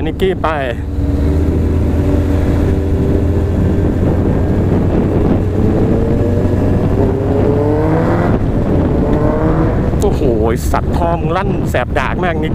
นิกกี้ไปโอ้โหสัตว์ทอมลั่นแสบดากมากนิก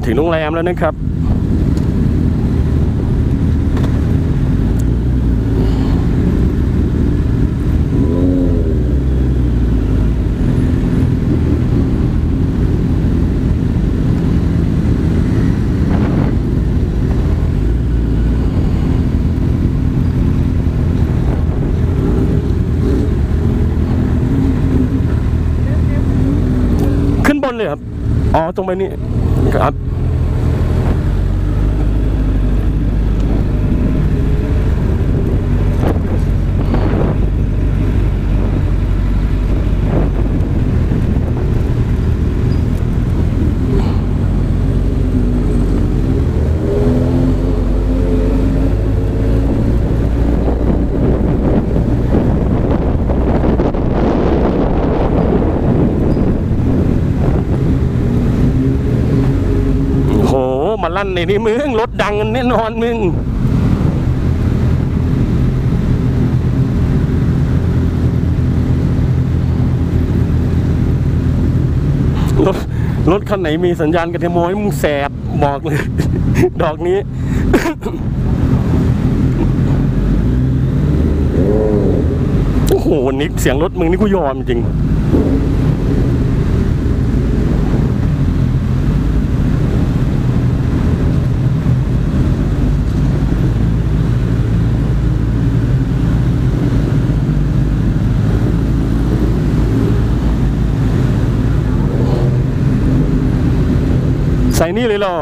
ถึงโรงแรมแล้วนะครับขึ้นบนเลยครับอ๋อตรงไปนี่ครับมาลั่นในนี้มึงรถดังแน่นอนมึงรถคันไหนมีสัญญาณกระเทโมยมึงแสบบอกเลย ดอกนี้ โอ้โหนิกเสียงรถมึงนี่กูยอมจริงใส่นี่เลยเหรอ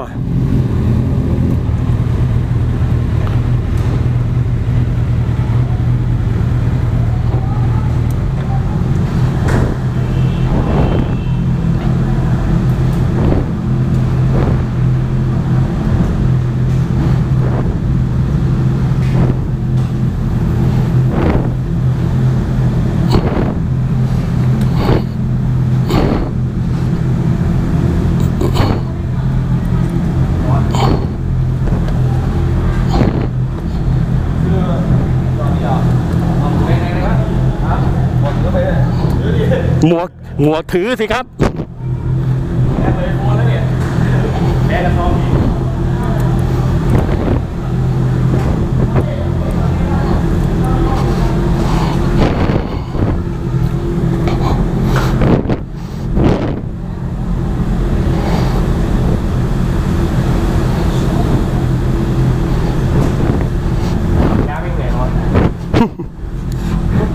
หมวกถือสิครับแอบเลยโฟนแล้วเนี่ยแอบแล้วพร้อมน้ำไม่เหนื่อยร้อน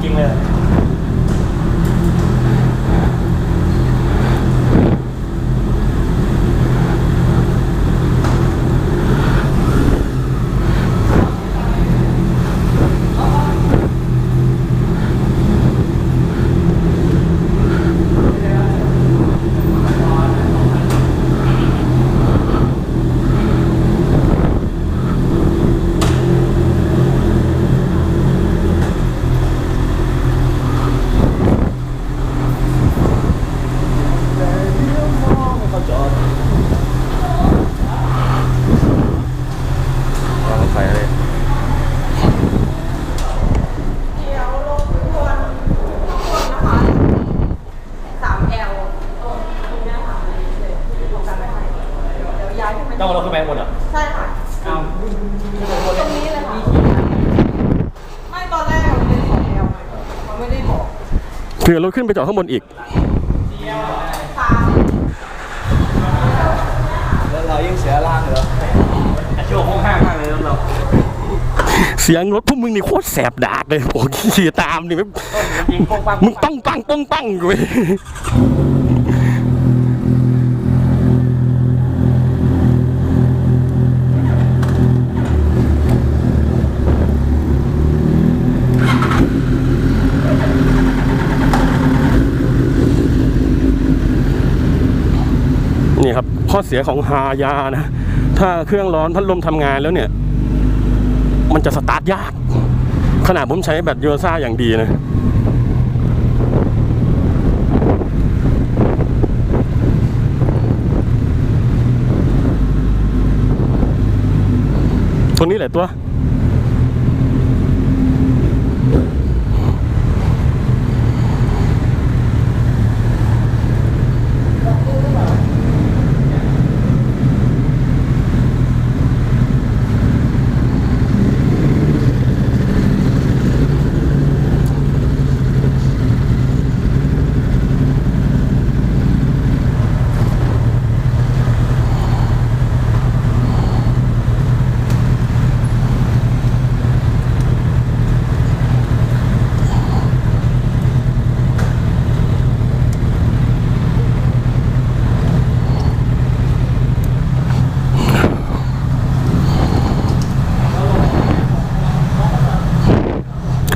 จริงเลยต้องเราขึ้นไปหมดเหรอใช่ค่ะตรงนี้เลยค่ะไม่ตอนแรกมันเป็น2 แอลมันไม่ได้บอกเผื่อเราขึ้นไปจอดข้างบนอีกแล้วเรายิ่งเสียล่างเหรอช่วงห้องห้างเลยเรา เสียงรถพวกมึงนี่โคตรแสบดากเลยโอ้ขี่ตามนี่มึงป้องปังป้องปังกูนี่ครับข้อเสียของฮายานะถ้าเครื่องร้อนพัดลมทำงานแล้วเนี่ยมันจะสตาร์ทยากขนาดผมใช้แบตยูซ่าอย่างดีนะตัวนี้แหละตัว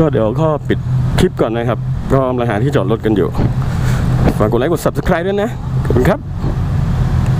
ก็เดี๋ยวก็ปิดคลิปก่อนนะครับก็กำลังหาที่จอดรถกันอยู่ฝากกดไลค์กด Subscribe ด้วยนะขอบคุณครับ